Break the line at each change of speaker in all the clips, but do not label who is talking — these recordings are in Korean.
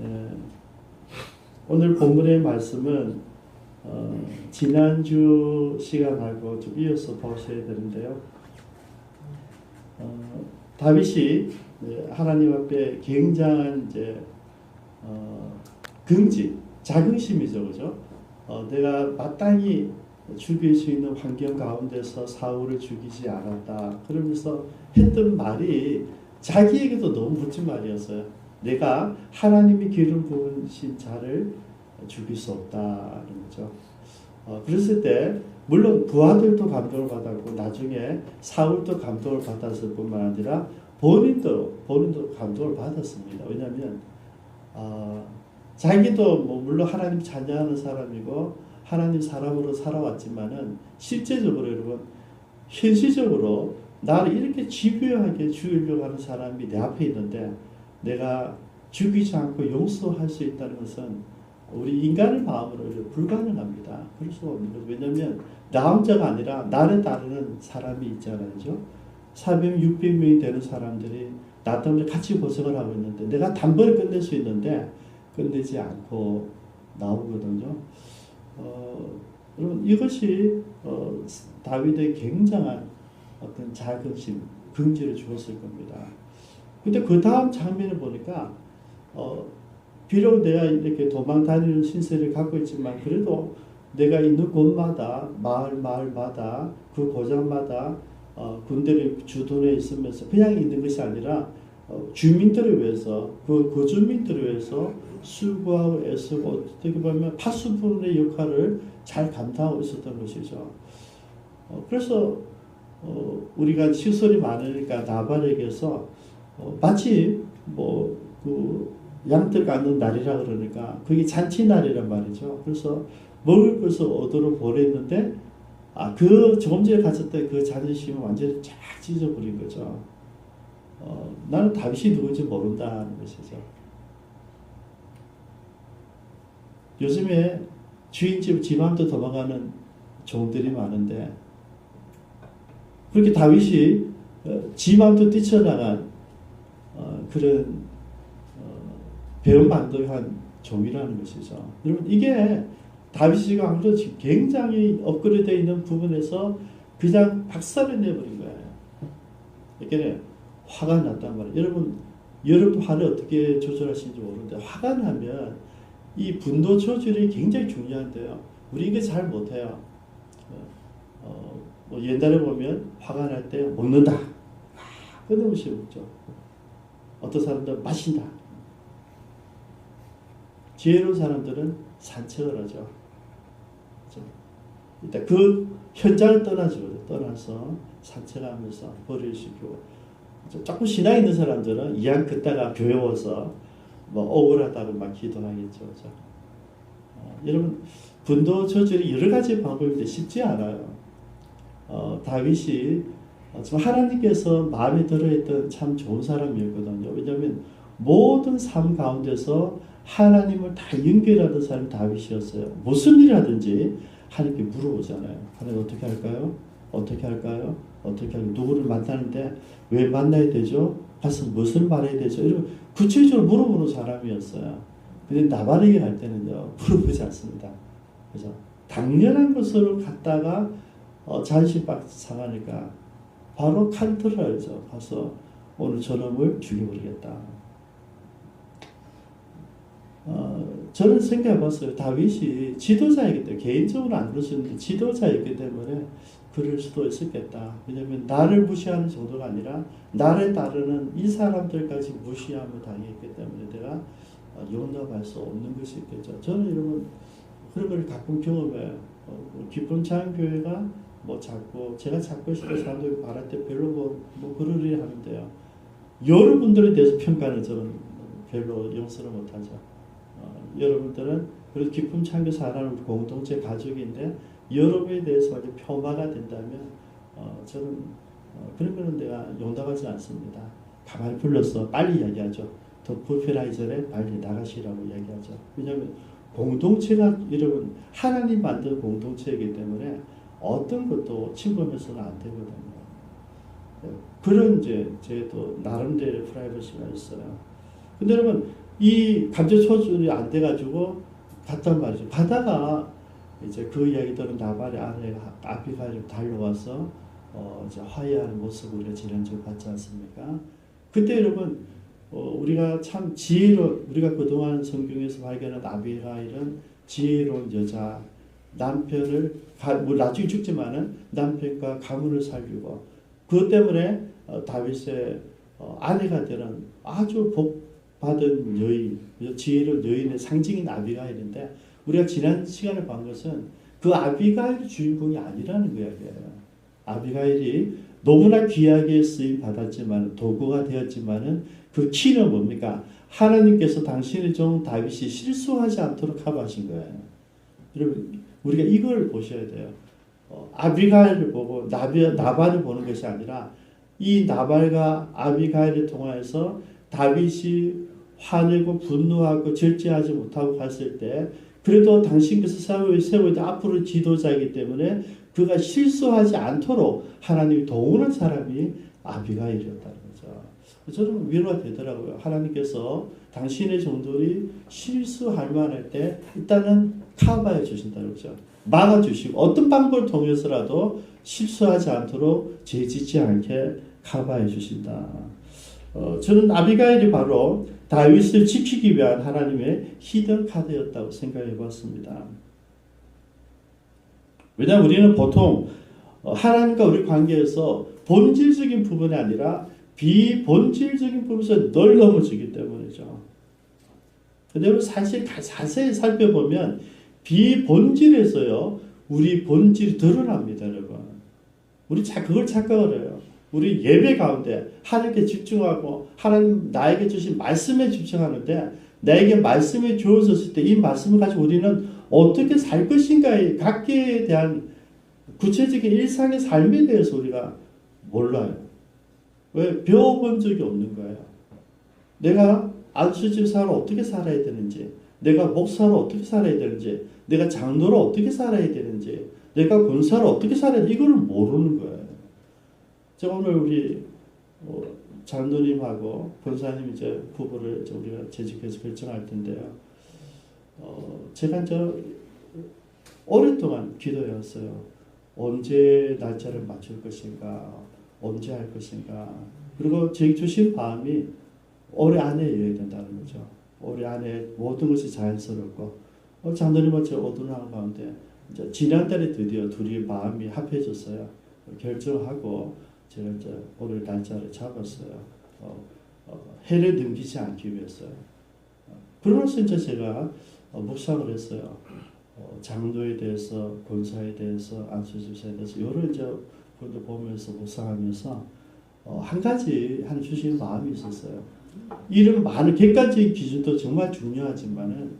예, 오늘 본문의 말씀은 지난주 시간하고 좀 이어서 보셔야 되는데요. 다윗이 하나님 앞에 굉장한 긍지, 자긍심이죠, 그죠? 내가 마땅히 죽일 수 있는 환경 가운데서 사울을 죽이지 않았다. 그러면서 했던 말이 자기에게도 너무 멋진 말이었어요. 내가 하나님이 기름 부으신 자를 죽일 수 없다는 거죠. 그랬을 때 물론 부하들도 감동을 받았고 나중에 사울도 감동을 받았을 뿐만 아니라 본인도 감동을 받았습니다. 왜냐하면 자기도 물론 하나님 찬양하는 사람이고 하나님 사람으로 살아왔지만은 실제적으로 여러분 현실적으로 나를 이렇게 집요하게 죽이려고 하는 사람이 내 앞에 있는데 내가 죽이지 않고 용서할 수 있다는 것은 우리 인간의 마음으로 불가능합니다. 그럴 수가 없는 거죠. 왜냐하면 나 혼자가 아니라 나를 따르는 사람이 있잖아요. 400명, 600명이 되는 사람들이 나 때문에 같이 고생을 하고 있는데 내가 단번에 끝낼 수 있는데 끝내지 않고 나오거든요. 여러분 이것이 다윗의 굉장한 어떤 자긍심, 긍지를 주었을 겁니다. 근데 그 다음 장면을 보니까 비록 내가 이렇게 도망 다니는 신세를 갖고 있지만 그래도 내가 있는 곳마다 마을마다 그 고장마다 군대를 주둔해 있으면서 그냥 있는 것이 아니라 주민들을 위해서 그 주민들을 위해서 수고하고 애쓰고 어떻게 보면 파수꾼의 역할을 잘 감당하고 있었던 것이죠. 그래서 우리가 시설이 많으니까 나발에게서 마치 그 양뜰 갖는 날이라 그러니까 그게 잔치날이란 말이죠. 그래서 먹을 것을 얻으러 보냈는데 그 조금 전에 갔을 그 자존심을 완전히 쫙 찢어버린 거죠. 나는 다윗이 누군지 모른다는 것이죠. 요즘에 주인집 집안도 도망가는 종들이 많은데 그렇게 다윗이 집안도 뛰쳐나간 그런 배은망덕한 종이라는 것이죠. 여러분 이게 다윗이가 아무래도 굉장히 업그레이드되어 있는 부분에서 그냥 박살을 내버린 거예요. 이렇게 화가 났단 말이에요. 여러분 화를 어떻게 조절하시는지 모르는데 화가 나면 이 분노 조절이 굉장히 중요한데요. 우리 이거 잘 못해요. 옛날에 보면 화가 날 때 먹는다. 끊임없이 먹죠. 어떤 사람들은 마신다. 지혜로운 사람들은 산책을 하죠. 일단 그 현장을 떠나서 산책하면서 벌을 시키고 조금 신앙 있는 사람들은 이왕 긋다가 교회 와서 억울하다고 막 기도하겠죠. 여러분 분노 조절이 여러 가지 방법인데 쉽지 않아요. 다윗이 하나님께서 마음에 들어했던 참 좋은 사람이었거든요. 왜냐하면 모든 삶 가운데서 하나님을 다 연결하던 사람이 다윗이었어요. 무슨 일을 하든지 하나님께 물어보잖아요. 하나님 어떻게 할까요? 어떻게 할까요? 어떻게 할까요? 누구를 만나는데 왜 만나야 되죠? 가서 무엇을 말해야 되죠? 이런 구체적으로 물어보는 사람이었어요. 근데 나발에게 갈 때는요 물어보지 않습니다. 그래서 당연한 것을 갖다가 자존심 빡 상하니까 바로 칼들을 알죠. 가서 오늘 저놈을 죽여버리겠다. 저는 생각해봤어요. 다윗이 지도자이기 때문에 개인적으로 안 그럴 수 있는데 지도자이기 때문에 그럴 수도 있었겠다. 왜냐하면 나를 무시하는 정도가 아니라 나를 따르는 이 사람들까지 무시함을 당했기 때문에 내가 용납할 수 없는 것이 있겠죠. 저는 여러분 그런 걸 가끔 경험해요. 기쁨 찬양교회가 제가 찾고 싶은 사람들이 바랄 때 별로 그러리 하는데요. 여러분들에 대해서 평가는 저는 별로 용서를 못하죠. 여러분들은 그래도 기쁨 창조 사랑하는 공동체 가족인데 여러분에 대해서 폄하가 된다면 저는 그런 거는 내가 용납하지 않습니다. 가만히 불러서 빨리 이야기하죠. 더 불편하기 전에 빨리 나가시라고 이야기하죠. 왜냐하면 공동체가 여러분 하나님 만든 공동체이기 때문에 어떤 것도 침범해서는 안 되거든요. 그런 제도 나름대로 프라이버시가 있어요. 근데 여러분 이 감정 조절이 안 돼가지고 갔단 말이죠. 가다가 이제 그 이야기들은 나발의 아내가 아비가일이 달려와서 이제 화해하는 모습을 우리가 지난주에 봤지 않습니까? 그때 여러분 우리가 참 지혜로운, 우리가 그동안 성경에서 발견한 아비가일은 지혜로운 여자, 남편을 뭐 나중에 죽지만은 남편과 가문을 살리고 그것 때문에 다윗의 아내가 되는 아주 복 받은 여인, 지혜로운 여인의 상징인 아비가일인데 우리가 지난 시간에 본 것은 그 아비가일이 주인공이 아니라는 거예요. 아비가일이 너무나 귀하게 쓰임 받았지만 도구가 되었지만은 그 키는 뭡니까? 하나님께서 당신의 종 다윗이 실수하지 않도록 커버하신 거예요. 여러분 우리가 이걸 보셔야 돼요. 아비가일을 보고 나발을 보는 것이 아니라 이 나발과 아비가일을 통하여서 다윗이 화내고 분노하고 절제하지 못하고 갔을 때 그래도 당신께서 세워야 앞으로 지도자이기 때문에 그가 실수하지 않도록 하나님이 도우는 사람이 아비가일이었다는 거죠. 저는 위로가 되더라고요. 하나님께서 당신의 종들이 실수할 만할 때 일단은 커버해 주신다는 거죠. 막아주시고 어떤 방법을 통해서라도 실수하지 않도록 죄 짓지 않게 커버해 주신다. 저는 아비가일이 바로 다윗을 지키기 위한 하나님의 히든 카드였다고 생각해 봤습니다. 왜냐하면 우리는 보통 하나님과 우리 관계에서 본질적인 부분이 아니라 비본질적인 부분에서 늘 넘어지기 때문이죠. 그대로 사실 자세히 살펴보면 비본질에서요 우리 본질이 드러납니다, 여러분. 우리 그걸 착각을 해요. 우리 예배 가운데 하나님께 집중하고 하나님 나에게 주신 말씀에 집중하는데 나에게 말씀이 주어졌을 때 이 말씀을 가지고 우리는 어떻게 살 것인가에 각기에 대한 구체적인 일상의 삶에 대해서 우리가 몰라요. 왜? 배워본 적이 없는 거예요. 내가 안수집사로 어떻게 살아야 되는지, 내가 목사로 어떻게 살아야 되는지, 내가 장로로 어떻게 살아야 되는지, 내가 권사로 어떻게 살아야 되는지 이걸 모르는 거예요. 제가 오늘 우리 장로님하고 권사님 이제 부부를 이제 우리가 재직해서 결정할 텐데요. 제가 이제 오랫동안 기도해왔어요. 언제 날짜를 맞출 것인가, 언제 할 것인가. 그리고 제 주신 마음이 올해 안에 이어야 된다는 거죠. 올해 안에 모든 것이 자연스럽고 장로님과 제 어두운 가운데 이제 지난달에 드디어 둘이 마음이 합해졌어요. 결정하고 제가 이제 오늘 날짜를 잡았어요. 해를 넘기지 않기 위해서요. 그러면서 이제 제가 묵상을 했어요. 장로에 대해서, 권사에 대해서, 안수집사에 대해서 여러 이제 분들 보면서 묵상하면서 한 가지 하나 주시는 마음이 있었어요. 이런 많은 객관적인 기준도 정말 중요하지만은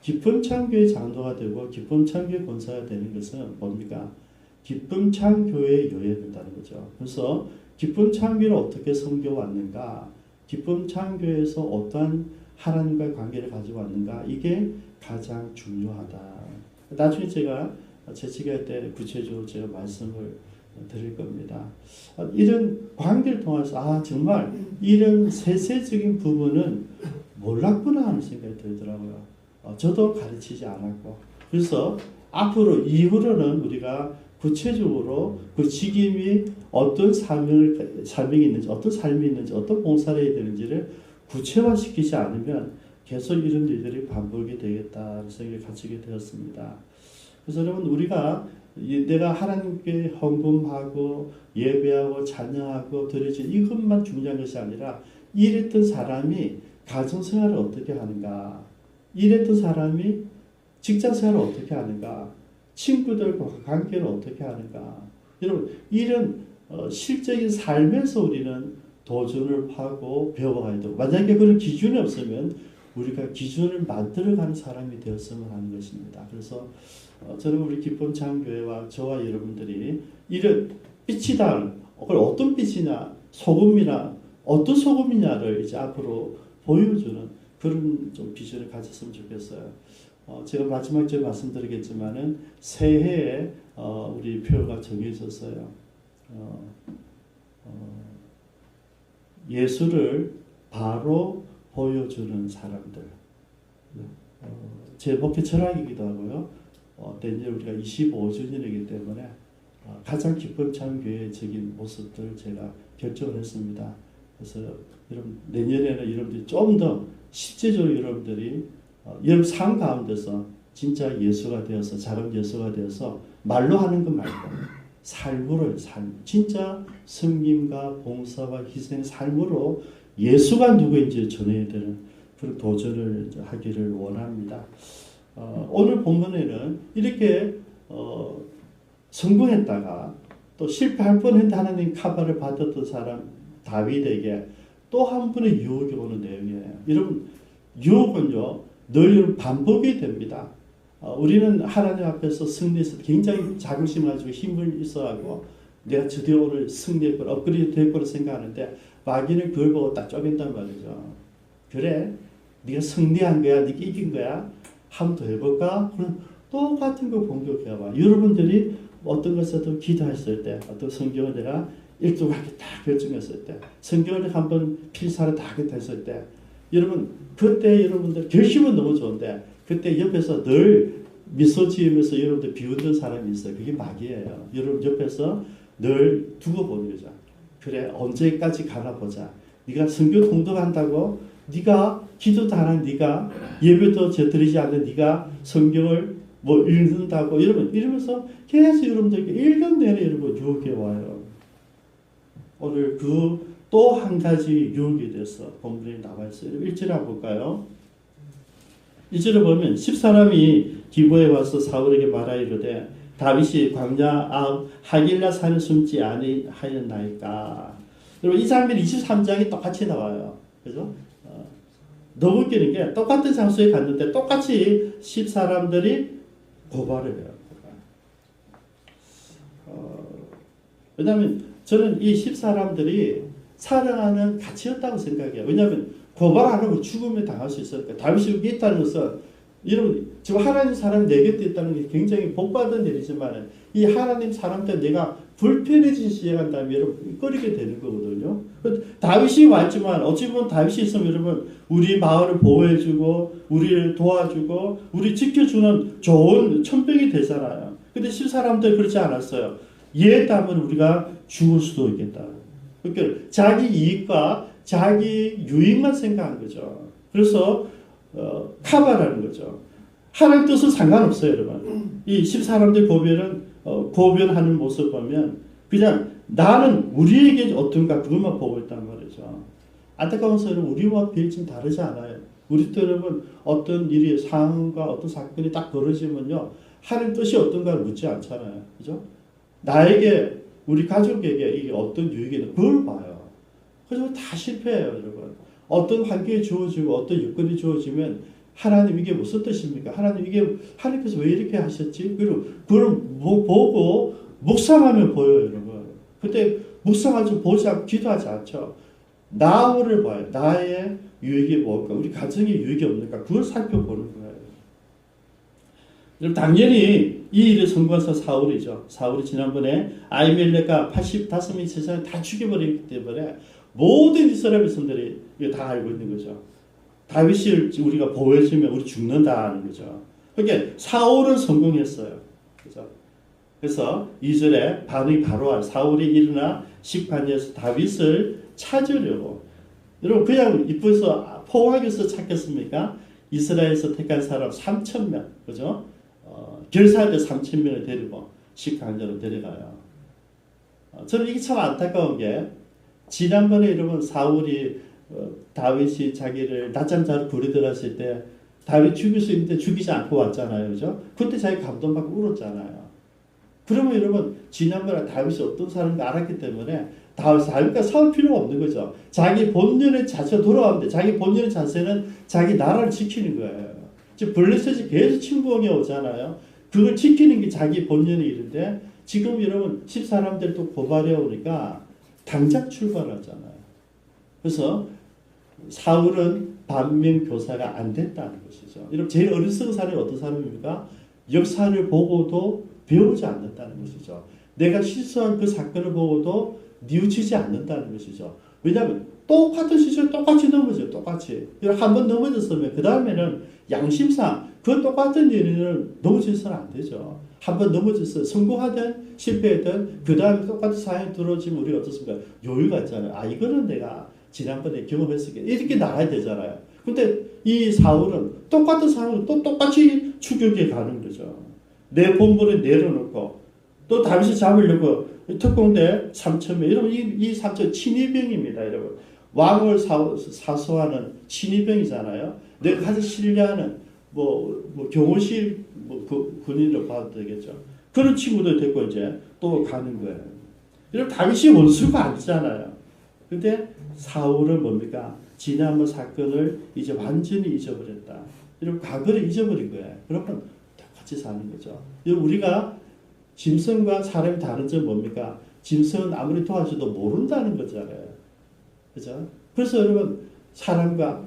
기쁨찬교회 장로가 되고 기쁨찬교회 권사가 되는 것은 뭡니까? 기쁨찬교회에 여야 된다는 거죠. 그래서 기쁨찬교회를 어떻게 섬겨왔는가, 기쁨찬교회에서 어떠한 하나님과의 관계를 가지고 왔는가, 이게 가장 중요하다. 나중에 제가 재치기할 때 구체적으로 제가 말씀을 드릴 겁니다. 이런 관계를 통해서 정말 이런 세세적인 부분은 몰랐구나 하는 생각이 들더라고요. 저도 가르치지 않았고, 그래서 앞으로 이후로는 우리가 구체적으로 그 직임이 어떤 사명이 있는지, 어떤 삶이 있는지, 어떤 봉사를 해야 되는지를 구체화시키지 않으면 계속 이런 일들이 반복이 되겠다는 생각을 가지게 되었습니다. 그래서 여러분 우리가 내가 하나님께 헌금하고 예배하고 찬양하고 드려진 이것만 중요한 것이 아니라 이랬던 사람이 가정생활을 어떻게 하는가, 이랬던 사람이 직장생활을 어떻게 하는가, 친구들과 관계를 어떻게 하는가. 여러분 이런 실적인 삶에서 우리는 도전을 하고 배워가야 되고, 만약에 그런 기준이 없으면 우리가 기준을 만들어가는 사람이 되었으면 하는 것입니다. 그래서 저는 우리 기쁨찬교회와 저와 여러분들이 이런 빛이다, 그걸 어떤 빛이냐, 소금이나 어떤 소금이냐를 이제 앞으로 보여주는 그런 좀 비전을 가졌으면 좋겠어요. 제가 마지막에 말씀드리겠지만은 새해에 우리 표가 정해졌어요. 예수를 바로 보여주는 사람들. 제 목회 철학이기도 하고요. 내년 우리가 25주년이기 때문에 가장 기쁨 찬 교회적인 모습들을 제가 결정을 했습니다. 그래서 여러분 내년에는 여러분들이 좀 더 실제적으로 여러분들이 여러분 삶 가운데서 진짜 예수가 되어서 작은 예수가 되어서 말로 하는 것 말고 삶으로요. 삶. 진짜 섬김과 봉사와 희생의 삶으로 예수가 누구인지 전해야 되는 그런 도전을 하기를 원합니다. 오늘 본문에는 이렇게 성공했다가 또 실패할 뻔했는데 하나님 카바를 받았던 사람 다윗에게 또 한 번의 유혹이 오는 내용이에요. 여러분 유혹은요 늘 반복이 됩니다. 우리는 하나님 앞에서 승리해서 굉장히 자긍심 가지고 힘을 있어하고 내가 드디어 오늘 승리했구나 업그레이드 됐구나 생각하는데 마귀는 그걸 보고 딱 쪼갠단 말이죠. 그래 네가 승리한 거야 네가 이긴 거야 한 번 더 해볼까? 그럼 똑같은 거 공격해봐. 여러분들이 어떤 것에도 기도했을 때 어떤 성경을 내가 일독하게 다 결정했을 때 성경을 한번 필사를 다 하겠다 했을 때 여러분 그때 여러분들 결심은 너무 좋은데 그때 옆에서 늘 미소 지으면서 여러분들 비웃는 사람이 있어요. 그게 마귀예요. 여러분 옆에서 늘 두고 보는 거죠. 그래 언제까지 가나 보자. 네가 성경 통독한다고 네가 기도도 안 하는 네가 예배도 드리지 않는 네가 성경을 뭐 읽는다고 이러면서 계속 여러분들에게 1년 내내 여러분 유혹해 와요. 오늘 그 또 한 가지 유혹에 대해서 본문에 나와 있어요. 1절에 한번 볼까요? 1절에 보면 10사람이 기브에 와서 사울에게 말하이르되 다윗이 광야 하길라 산에 숨지 아니하였나이까. 여러분 이 장면 23장이 똑같이 나와요. 그죠? 너무 웃기는 게 똑같은 장소에 갔는데 똑같이 10사람들이 고발을 해요. 왜냐하면 저는 이 10사람들이 사랑하는 가치였다고 생각해요. 왜냐하면 고발 안 하고 죽음에 당할 수 있으니까. 다윗이 여기 있다는 것은 여러분 지금 하나님 사람 내 곁에 있다는 게 굉장히 복받은 일이지만 이 하나님 사람한테 내가 불편해지기 시작한다면 여러분 꺼리게 되는 거거든요. 다윗이 왔지만 어찌 보면 다윗이 있으면 여러분 우리 마을을 보호해주고 우리를 도와주고 우리 지켜주는 좋은 천병이 되잖아요. 근데 10사람들 그렇지 않았어요. 얘 따면 우리가 죽을 수도 있겠다. 그러니까 자기 이익과 자기 유익만 생각한 거죠. 그래서 카바라는 거죠. 하나님 뜻은 상관없어요, 여러분. 이 10사람들 고변하는 모습 보면 그냥 나는 우리에게 어떤가 그것만 보고 있단 말이죠. 안타까운 사실은 우리와 별진 다르지 않아요. 우리도 여러분 어떤 일이 상황과 어떤 사건이 딱 벌어지면요 하나님 뜻이 어떤가를 묻지 않잖아요. 그죠? 나에게 우리 가족에게 이게 어떤 유익이든 그걸 봐요. 그래서 다 실패해요, 여러분. 어떤 환경이 주어지고 어떤 여건이 주어지면 하나님 이게 무슨 뜻입니까? 하나님 이게 하나님께서 왜 이렇게 하셨지? 그리고 그걸 보고 묵상하면 보여요, 여러분. 그때 묵상하지 보지 않고 기도하지 않죠. 나를 봐요. 나의 유익이 뭘까? 우리 가정의 유익이 없는가? 그걸 살펴보는 거예요. 당연히 이 일에 성공해서 사울이죠. 사울이 지난번에 아히멜렉과 85명의 제사장을 다 죽여버렸기 때문에 모든 이스라엘 백성들이 다 알고 있는 거죠. 다윗을 우리가 보호해주면 우리 죽는다 하는 거죠. 그러니까 사울은 성공했어요. 그죠? 그래서 2절에 반응이 바로 와요. 사울이 일어나 시판에서 다윗을 찾으려고. 여러분 그냥 이뻐서 포옹하기 위해서 찾겠습니까? 이스라엘에서 택한 사람 3,000명. 그죠? 결사할 때 3,000명을 데리고 시판으로 데려가요. 저는 이게 참 안타까운 게 지난번에 여러분 사울이 다윗이 자기를 낮잠 자러 부르들었을 때 다윗 죽일 수 있는데 죽이지 않고 왔잖아요. 그죠? 그때 자기 감동받고 울었잖아요. 그러면 여러분 지난번에 다윗이 어떤 사람인가 알았기 때문에 다윗과 싸울 필요가 없는 거죠. 자기 본연의 자세가 돌아왔는데 자기 본연의 자세는 자기 나라를 지키는 거예요. 지금 블레셋이 계속 침공해 오잖아요. 그걸 지키는 게 자기 본연의 일인데 지금 여러분 10사람들도 고발해 오니까 당장 출발하잖아요. 그래서 사울은 반면교사가 안 됐다는 것이죠. 여러분 제일 어리석은 사람이 어떤 사람입니까? 역사를 보고도 배우지 않는다는 것이죠. 내가 실수한 그 사건을 보고도 뉘우치지 않는다는 것이죠. 왜냐하면 똑같은 시절 똑같이 넘어져. 똑같이. 한 번 넘어졌으면 그 다음에는 양심상 그 똑같은 일을 넘어져서는 안 되죠. 한 번 넘어져서 성공하든 실패하든 그 다음에 똑같은 상황이 들어오지면 우리가 어떻습니까? 여유가 있잖아요. 아 이거는 내가 지난번에 경험했으니까 이렇게 나가야 되잖아요. 근데 이 사울은 똑같은 상황을 또 똑같이 추격해 가는 거죠. 내 본분을 내려놓고 또 다윗을 잡으려고 특공대 3,000명 여러분 이 3,000 친위병입니다. 여러분 왕을 사수하는 친위병이잖아요. 내가 가장 신뢰하는 경호실 군인으로 봐도 되겠죠. 그런 친구들 데리고 이제 또 가는 거예요. 여러분 다윗이 원수가 아니잖아요. 근데 사울은 뭡니까? 지난번 사건을 이제 완전히 잊어버렸다. 여러분 과거를 잊어버린 거예요. 그러면 같이 사는 거죠. 여러분 우리가 짐승과 사람이 다른 점은 뭡니까? 짐승은 아무리 도와줘도 모른다는 거잖아요. 그죠? 그래서 여러분 사람과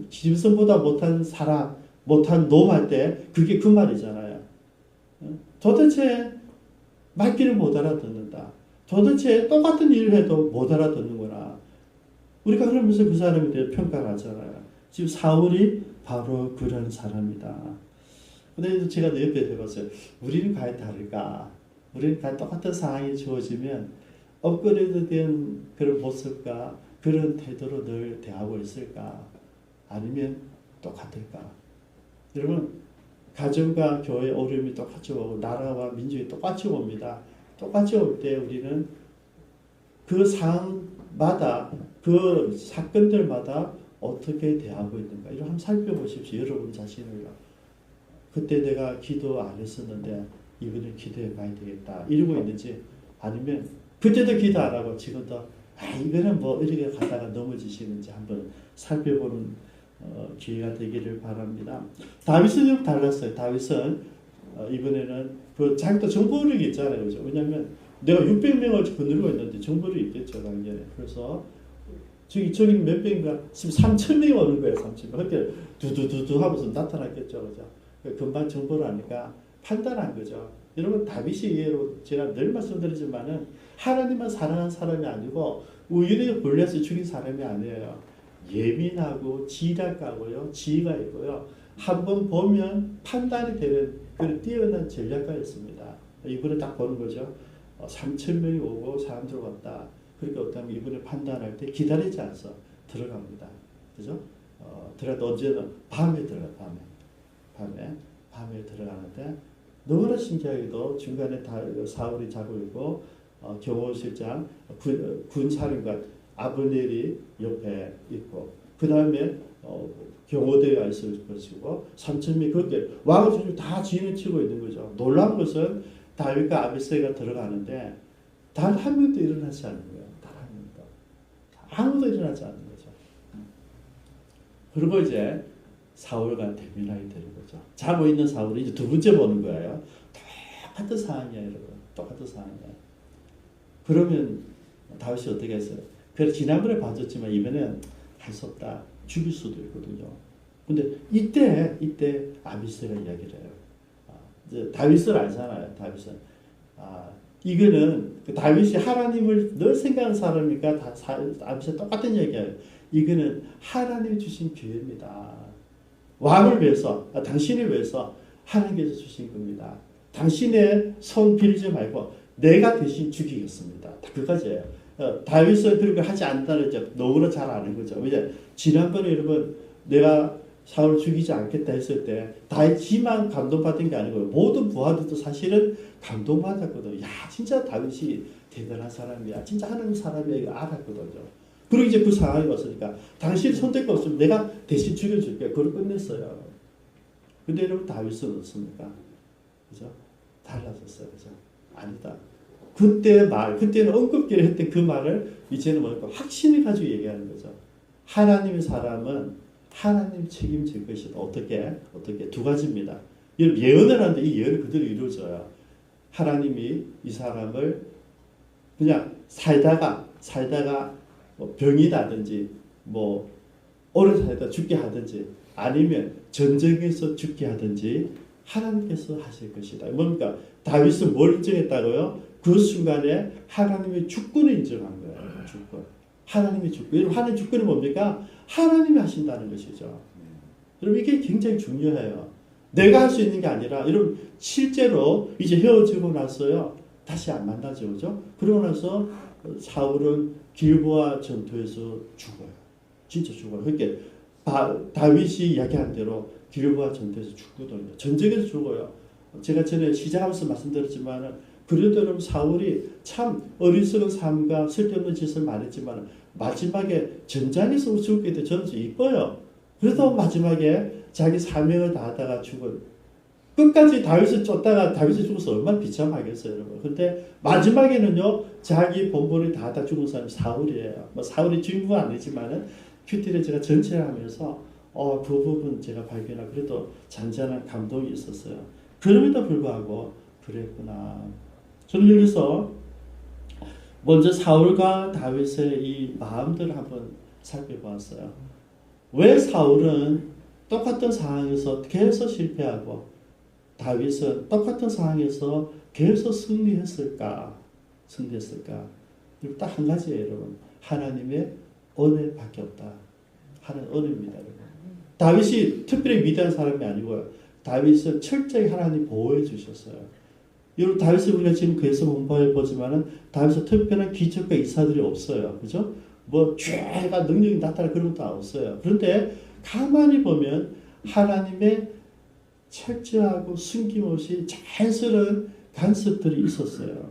짐승보다 못한 사람, 못한 놈 할 때 그게 그 말이잖아요. 도대체 말귀를 못 알아듣는다. 도대체 똑같은 일을 해도 못 알아듣는구나. 우리가 그러면서 그 사람에 대해 평가를 하잖아요. 지금 사울이 바로 그런 사람이다. 근데 제가 옆에 해봤어요. 우리는 과연 다를까? 우리는 과연 똑같은 상황이 주어지면 업그레이드된 그런 모습과 그런 태도로 늘 대하고 있을까? 아니면 똑같을까? 여러분 가정과 교회 어려움이 똑같이 오고 나라와 민족이 똑같이 옵니다. 똑같이 올 때 우리는 그 상황마다 그 사건들마다 어떻게 대하고 있는가 이걸 한번 살펴보십시오. 여러분 자신을요. 그때 내가 기도 안 했었는데 이번에 기도해 봐야 되겠다 이러고 있는지 아니면 그때도 기도 안 하고 지금도 이거는 이렇게 가다가 넘어지시는지 한번 살펴보는 기회가 되기를 바랍니다. 다윗은 좀 달랐어요. 다윗은 이번에는 자기도 정보력이 있잖아요. 그죠? 왜냐하면 내가 600명을 거느리고 있는데 정보력이 있겠죠. 당연히. 그래서 저기 몇 명인가 3,000명이 오는 거예요. 3,000명. 그렇게 두두두두 하면서 나타났겠죠. 그죠? 금방 정보를 아니까 판단한 거죠. 여러분 다윗이 제가 늘 말씀드리지만은 하나님만 사랑한 사람이 아니고 우연히 골리앗을 죽인 사람이 아니에요. 예민하고 지략가고요. 지혜가 있고요. 한번 보면 판단이 되는 그런 뛰어난 전략가였습니다. 이번에 딱 보는 거죠. 3,000명이 오고 사람들 왔다. 그러니까 어떠면 이번에 판단할 때 기다리지 않아서 들어갑니다. 그죠? 들어가도 언제는 밤에 들어가 밤에 들어가는데 너무나 신기하게도 중간에 사울이 자고 있고 경호실장 군사령관 아브넬이 옆에 있고 그 다음에 경호대가 있을 것이고 3,000명 그렇게 왕을 다 진을 치고 있는 거죠. 놀라운 것은 다윗과 아비새가 들어가는데 단 한 명도 일어나지 않는 거예요. 단 한 명도. 아무도 일어나지 않는 거죠. 그리고 이제 사울과 대면하게 되는 거죠. 자고 있는 사울이 이제 두 번째 보는 거예요. 똑같은 상황이야, 여러분. 똑같은 상황이야. 그러면 다윗이 어떻게 했어요? 그래서 지난번에 봐줬지만 이번엔 할 수 없다. 죽일 수도 있거든요. 근데 이때 아비새가 이야기를 해요. 이제 다윗을 알잖아요. 다윗은. 이거는 다윗이 하나님을 늘 생각하는 사람이니까 아비새 똑같은 얘기예요. 이거는 하나님이 주신 기회입니다. 왕을 위해서, 당신을 위해서 하나님께서 주신 겁니다. 당신의 손 빌지 말고 내가 대신 죽이겠습니다. 그까지예요. 다윗은 그렇게 하지 않다는 점 너무나 잘 아는 거죠. 이제 지난번에 여러분 내가 사울을 죽이지 않겠다 했을 때 다윗만 감동받은 게 아니고 모든 부하들도 사실은 감동받았거든요. 야 진짜 다윗이 대단한 사람이야. 진짜 하나님 사람이야. 이거 알았거든요. 그리고 이제 그 상황이 왔으니까 당신 선택가 없으면 내가 대신 죽여줄게. 그걸 끝냈어요. 근데 여러분 다윗은 어떻습니까? 그죠? 달라졌어요. 그죠? 아니다. 그때는 언급기를 했던 그 말을 이제는 뭐랄까 확신을 가지고 얘기하는 거죠. 하나님의 사람은 하나님 책임질 것이다. 어떻게? 두 가지입니다. 예언을 하는데 이 예언이 그대로 이루어져요. 하나님이 이 사람을 그냥 살다가 병이 나든지 오래 살다 죽게 하든지 아니면 전쟁에서 죽게 하든지 하나님께서 하실 것이다. 뭡니까? 다윗은 뭘 인정했다고요? 그 순간에 하나님의 주권을 인정한 거예요. 주권. 하나님의 주권. 하나님의 주권이 뭡니까? 하나님이 하신다는 것이죠. 여러분 이게 굉장히 중요해요. 내가 할 수 있는 게 아니라 여러분 실제로 이제 헤어지고 나서요. 다시 안 만나죠. 그죠? 그러고 나서 사울은 길보아 전투에서 죽어요. 진짜 죽어요. 그러니까 다윗이 이야기한 대로 길보아 전투에서 죽거든요. 전쟁에서 죽어요. 제가 전에 시작하면서 말씀드렸지만 그래도 여러분 사울이 참 어리석은 삶과 쓸데없는 짓을 많이 했지만 마지막에 전장에서 죽게 돼 저는 이뻐요. 그래도 마지막에 자기 사명을 다하다가 죽은 끝까지 다윗을 쫓다가 다윗이 죽어서 얼마나 비참하겠어요, 여러분. 근데 마지막에는요, 자기 본분을 다하다 죽은 사람이 사울이에요. 뭐 사울이 주인공은 아니지만은 큐티를 제가 전체를 하면서 그 부분 제가 발견하고 그래도 잔잔한 감동이 있었어요. 그럼에도 불구하고 그랬구나. 저는 여기서 먼저 사울과 다윗의 이 마음들을 한번 살펴보았어요. 왜 사울은 똑같은 상황에서 계속 실패하고 다윗은 똑같은 상황에서 계속 승리했을까? 딱 한 가지예요, 여러분. 하나님의 은혜밖에 없다. 하나님 은혜입니다, 여러분. 다윗이 특별히 위대한 사람이 아니고요. 다윗은 철저히 하나님 보호해 주셨어요. 여러분 다윗을 우리가 지금 계속 공부해 보지만은 다윗은 특별한 기적과 이사들이 없어요, 그죠? 뭐 죄가 능력이 나타나 그런 것도 없어요. 그런데 가만히 보면 하나님의 철저하고 숨김없이 자연스러운 간섭들이 있었어요.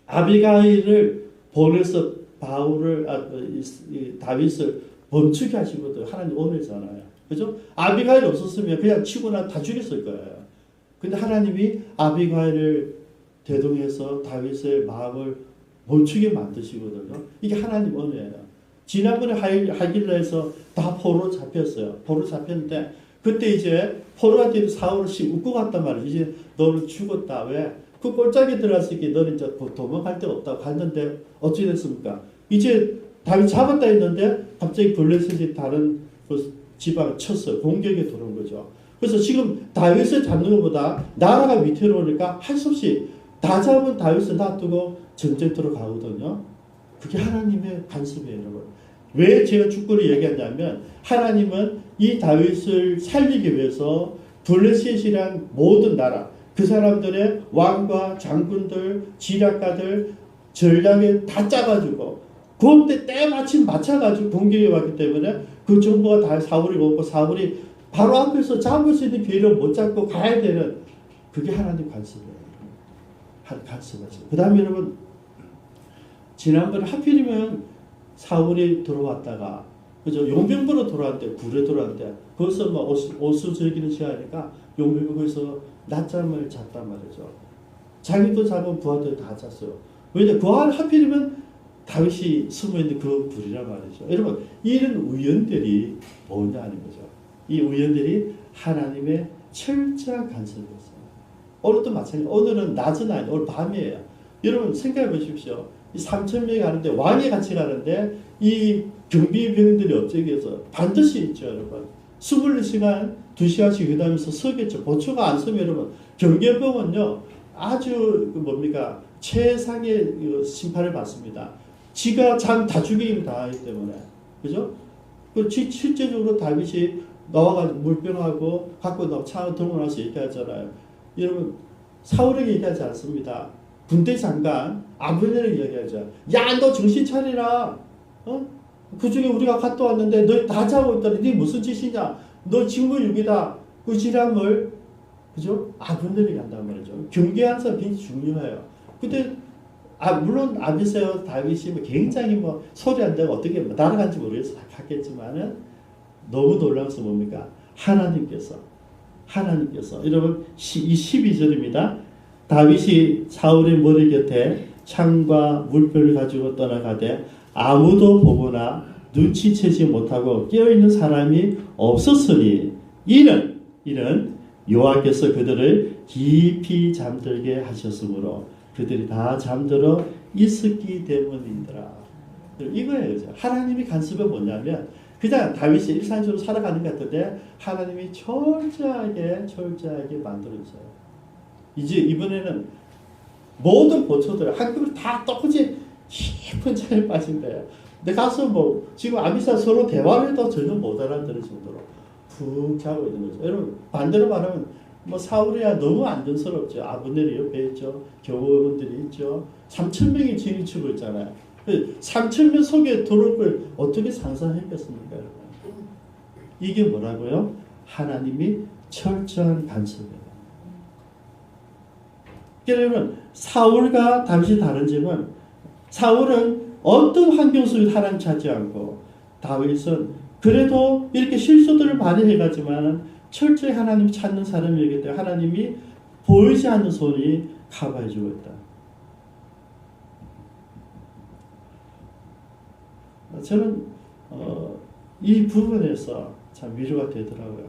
아비가일을 보내서 다윗을 멈추게 하신 것도 하나님 은혜잖아요. 그죠? 아비가일 없었으면 그냥 치고나 다 죽였을 거예요. 근데 하나님이 아비가일을 대동해서 다윗의 마음을 멈추게 만드시거든요. 이게 하나님 은혜예요. 지난번에 하길라에서 다 포로로 잡혔어요. 포로로 잡혔는데 그때 이제 포로가 되면 사울을 웃고 갔단 말이에요. 이제 너는 죽었다. 왜? 그 꼴짝에 들어갔으니까 너는 이제 도망갈 데가 없다고 갔는데 어찌 됐습니까? 이제 다윗 잡았다 했는데 갑자기 블레셋이 다른 그 지방을 쳤어요. 공격에 들어온 거죠. 그래서 지금 다윗을 잡는 것보다 나라가 위태로우니까 할 수 없이 다 잡은 다윗을 놔두고 전쟁터로 가거든요. 그게 하나님의 간섭이에요, 여러분. 왜 제가 축구를 얘기하냐면 하나님은 이 다윗을 살리기 위해서 블레셋이란 모든 나라, 그 사람들의 왕과 장군들, 지략가들 전략에 다 짜가지고 그때 때마침 맞춰가지고 공격이 왔기 때문에 그 정보가 다 사울이 오고 사울이 바로 앞에서 잡을 수 있는 기회를 못 잡고 가야 되는 그게 하나님 간섭이에요. 간섭하죠. 그 다음에 여러분 지난번에 하필이면 사울이 들어왔다가 그죠? 용병부로 돌아왔는데 굴에 돌아왔는데 거기서 뭐 옷을 즐기는 시간이니까 용병부 거기서 낮잠을 잤단 말이죠. 자기도 잡은 부하들 다 잤어요. 왜냐 하필이면 다윗이 숨어있는 그 굴이란 말이죠. 여러분 이런 우연들이 뭐냐는 거죠. 이 우연들이 하나님의 철저한 간섭이었어요. 오늘도 마찬가지. 오늘은 낮은 아니 오늘 밤이에요. 여러분 생각해 보십시오. 이 3,000명이 가는데 왕이 같이 가는데 이 경비병들이 어쩌기 위해서 반드시 있죠, 여러분. 24시간 2시간씩 기다리면서 서겠죠. 보초가 안 서면 여러분 경계병은요 아주 최상의 심판을 받습니다. 지가 다 죽이면 다 하기 때문에 그죠? 실제적으로 다윗이 나와가지고 물병하고 갖고 차 들고 나서 얘기하잖아요. 여러분 사울에게 얘기하지 않습니다. 군대 장관 아브넬에게 얘기하죠. 야, 너 정신 차리라. 그 중에 우리가 갔다 왔는데 너 다 자고 있다니 네 무슨 짓이냐? 너 직무유기다. 그 지람을 그죠? 아브넬에게 한단 말이죠. 경계하는 사람 굉장히 중요해요. 근데 물론 아비새와 다윗이 굉장히 소리 안 되고 어떻게 날아간지 모르겠어 갔겠지만은 너무 놀라워서 뭡니까? 하나님께서 여러분 이 12절입니다. 다윗이 사울의 머리 곁에 창과 물병을 가지고 떠나가되 아무도 보거나 눈치채지 못하고 깨어있는 사람이 없었으니 이는 여호와께서 그들을 깊이 잠들게 하셨으므로 그들이 다 잠들어 있었기 때문이더라. 이거예요. 하나님이 간섭은 뭐냐면 그냥 다윗이 일상적으로 살아가는 것 같은데 하나님이 철저하게 만들어주세요. 이제 이번에는 모든 보초들 한꺼번에 다 똑같이 깊은 잠에 빠진 거예요. 근데 가서 뭐 지금 아비사 서로 대화를 해도 전혀 못 알아들을 정도로 푹 자고 있는 거죠. 여러분 반대로 말하면 뭐 사울이야 너무 안전스럽죠. 아브넬이 옆에 있죠. 경호원들이 있죠. 3,000명이 진을 치고 있잖아요. 3,000명 속에 들어올 걸 어떻게 상상했겠습니까, 여러분? 이게 뭐라고요? 하나님이 철저한 간섭이에요. 여러분 사울과 다윗이 다른 점은 사울은 어떤 환경 속에 하나님 찾지 않고 다윗은 그래도 이렇게 실수들을 많이 해가지만 철저히 하나님 찾는 사람이기 때문에 하나님이 보이지 않는 손이 커버해주고 있다. 저는 이 부분에서 참 위로가 되더라고요.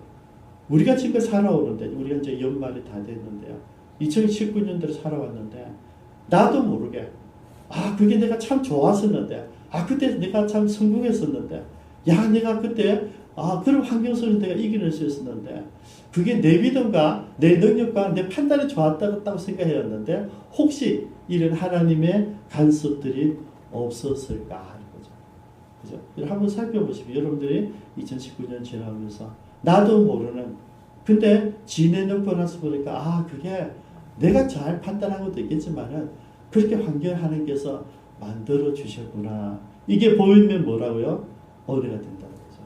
우리가 지금 살아오는데 우리가 이제 연말이 다 됐는데요. 2019년대로 살아왔는데 나도 모르게 그게 내가 참 좋았었는데 그때 내가 참 성공했었는데 내가 그때 그런 환경 속에서 내가 이겨낼 수 있었는데 그게 내 믿음과 내 능력과 내 판단이 좋았다고 생각했는데 혹시 이런 하나님의 간섭들이 없었을까 하는 거죠. 그죠? 한번 살펴보시면 여러분들이 2019년 지나면서 나도 모르는 근데 지내는 보나서 보니까 그게 내가 잘 판단한 것도 있겠지만은 그렇게 환경을 하나님께서 만들어 주셨구나. 이게 보이면 뭐라고요? 은혜가 된다는 거죠.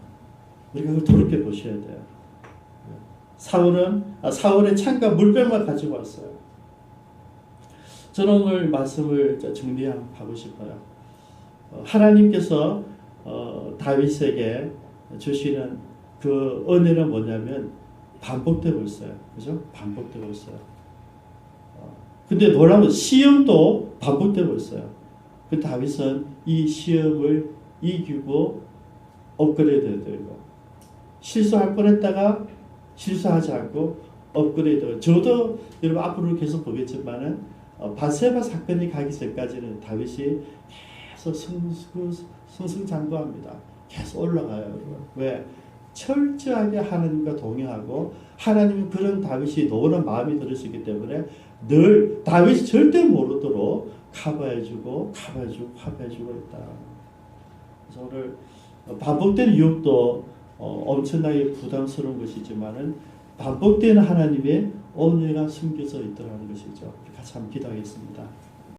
우리가 그걸 돌이켜 보셔야 돼요. 사울의 창과 물병만 가지고 왔어요. 저는 오늘 말씀을 정리하고 싶어요. 하나님께서 다윗에게 주시는 그 은혜는 뭐냐면 반복되고 있어요. 그죠? 반복되고 있어요. 근데 놀라운 시험도 반복되고 있어요. 그 다윗은 이 시험을 이기고 업그레이드 되고 실수할 뻔했다가 실수하지 않고 업그레이드. 저도 여러분 앞으로 계속 보겠지만은 바세바 사건이 가기 전까지는 다윗이 계속 승승장구합니다. 계속 올라가요. 여러분. 왜? 철저하게 하나님과 동행하고 하나님은 그런 다윗이 너무나 마음이 들을 수 있기 때문에 늘 다윗이 절대 모르도록 커버해주고 있다. 그래서 오늘 반복되는 유혹도 엄청나게 부담스러운 것이지만은 반복되는 하나님의 은혜가 숨겨져 있더라는 것이죠. 같이 한번 기도하겠습니다.